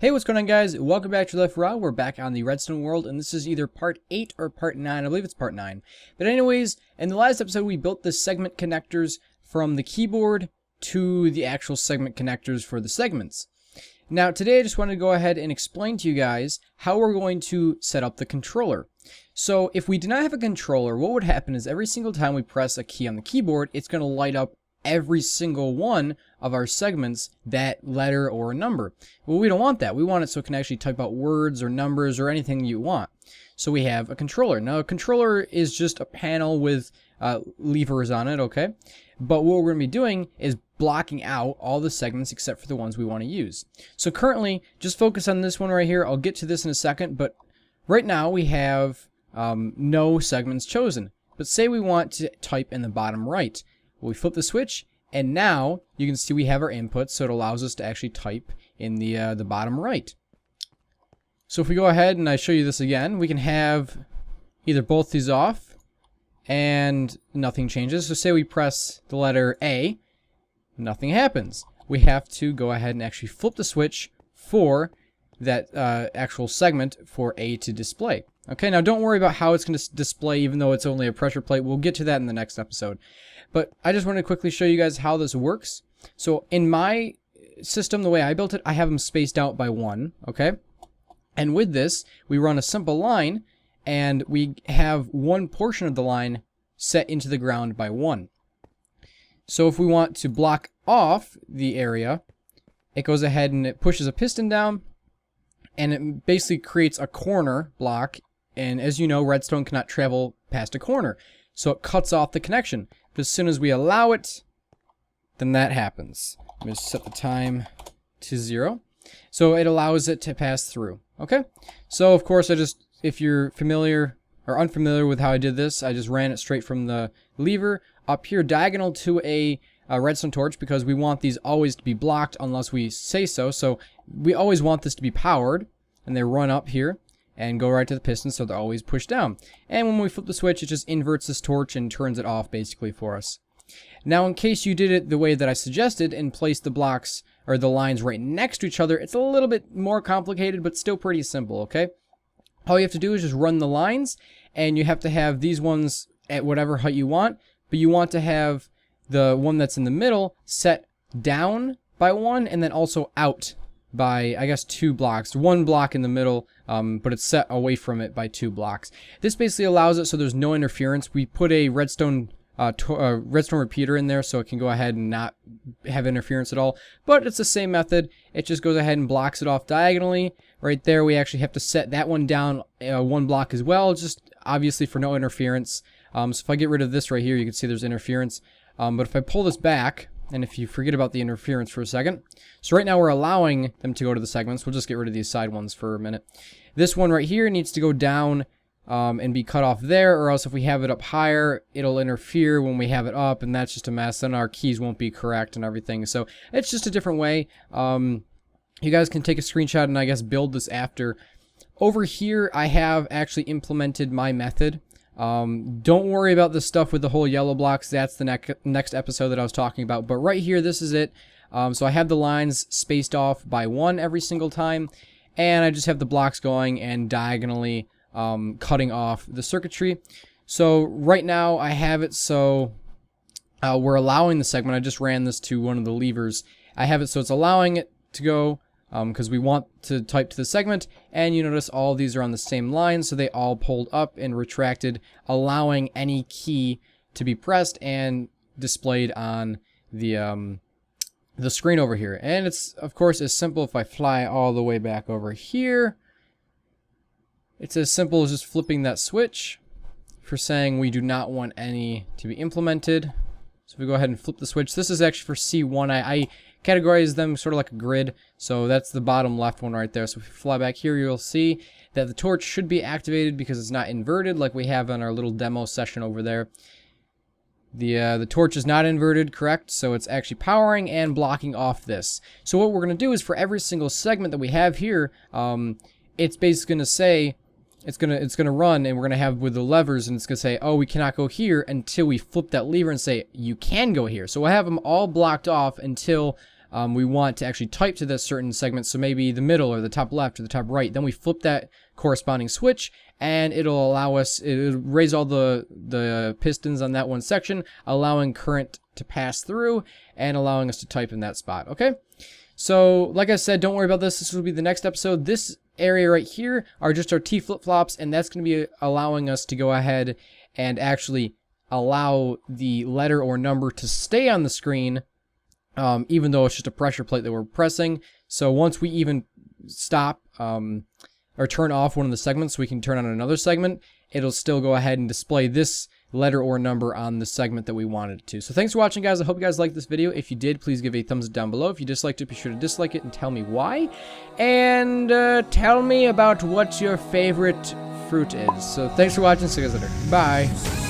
Hey, what's going on, guys? Welcome back to RealLifeOORA. We're back on the Redstone world, and this is either part 8 or part 9. I believe it's part 9. But anyways, in the last episode, we built the segment connectors from the keyboard to the actual segment connectors for the segments. Now, today I just wanted to go ahead and explain to you guys how we're going to set up the controller. So, if we do not have a controller, what would happen is every single time we press a key on the keyboard, it's going to light up every single one of our segments that letter or a number. Well, we don't want that. We want it so it can actually type out words or numbers or anything you want. So we have a controller. Now, a controller is just a panel with levers on it, okay? But what we're going to be doing is blocking out all the segments except for the ones we want to use. So currently, just focus on this one right here. I'll get to this in a second, but right now we have no segments chosen. But say we want to type in the bottom right. We flip the switch, and now you can see we have our input, so it allows us to actually type in the bottom right. So if we go ahead and I show you this again, we can have either both these off, and nothing changes. So say we press the letter A, nothing happens. We have to go ahead and actually flip the switch for that actual segment for A to display. Okay, now don't worry about how it's going to display even though it's only a pressure plate. We'll get to that in the next episode. But I just want to quickly show you guys how this works. So in my system, the way I built it, I have them spaced out by 1, okay? And with this, we run a simple line, and we have one portion of the line set into the ground by 1. So if we want to block off the area, it goes ahead and it pushes a piston down, and it basically creates a corner block. And as you know, redstone cannot travel past a corner, so it cuts off the connection. But as soon as we allow it, then that happens. I'm going to set the time to 0. So it allows it to pass through. Okay? So of course, if you're familiar or unfamiliar with how I did this, I just ran it straight from the lever up here diagonal to a redstone torch, because we want these always to be blocked unless we say so. So we always want this to be powered, and they run up here and go right to the piston, so they're always pushed down. And when we flip the switch, it just inverts this torch and turns it off basically for us. Now, in case you did it the way that I suggested and placed the blocks or the lines right next to each other, it's a little bit more complicated, but still pretty simple, okay? All you have to do is just run the lines, and you have to have these ones at whatever height you want, but you want to have the one that's in the middle set down by 1 and then also out by, I guess, 2 blocks. 1 block in the middle, but it's set away from it by 2 blocks. This basically allows it so there's no interference. We put a redstone repeater in there so it can go ahead and not have interference at all. But it's the same method. It just goes ahead and blocks it off diagonally. Right there, we actually have to set that one down 1 block as well, just obviously for no interference. So if I get rid of this right here, you can see there's interference. But if I pull this back, and if you forget about the interference for a second. So right now we're allowing them to go to the segments. We'll just get rid of these side ones for a minute. This one right here needs to go down and be cut off there, or else if we have it up higher, it'll interfere when we have it up, and that's just a mess. Then our keys won't be correct and everything. So it's just a different way. You guys can take a screenshot and I guess build this after. Over here, I have actually implemented my method. Don't worry about the stuff with the whole yellow blocks. That's the next episode that I was talking about. But right here, this is it. So I have the lines spaced off by 1 every single time. And I just have the blocks going and diagonally cutting off the circuitry. So right now, I have it so we're allowing the segment. I just ran this to one of the levers. I have it so it's allowing it to go because we want to type to the segment, and you notice all these are on the same line, so they all pulled up and retracted, allowing any key to be pressed and displayed on the screen over here. And it's, of course, as simple. If I fly all the way back over here, it's as simple as just flipping that switch for saying we do not want any to be implemented. So if we go ahead and flip the switch, this is actually for C1. I categorize them sort of like a grid, so that's the bottom left one right there. So if you fly back here, you'll see that the torch should be activated because it's not inverted like we have on our little demo session over there. The torch is not inverted, correct? So it's actually powering and blocking off this. So what we're going to do is for every single segment that we have here, it's basically going to say, it's gonna run, and we're gonna have with the levers, and it's gonna say, oh, we cannot go here until we flip that lever and say you can go here. So we'll have them all blocked off until we want to actually type to this certain segment, so maybe the middle or the top left or the top right, then we flip that corresponding switch, and it'll allow us, it'll raise all the pistons on that one section, allowing current to pass through and allowing us to type in that spot. Okay, so like I said, don't worry about this. This will be the next episode. This area right here are just our T flip-flops, and that's going to be allowing us to go ahead and actually allow the letter or number to stay on the screen, even though it's just a pressure plate that we're pressing. So once we even stop or turn off one of the segments so we can turn on another segment, it'll still go ahead and display this letter or number on the segment that we wanted it to. So thanks for watching, guys. I hope you guys liked this video. If you did, please give a thumbs up down below. If you disliked it, be sure to dislike it and tell me why. And tell me about what your favorite fruit is. So thanks for watching. See you guys later. Bye.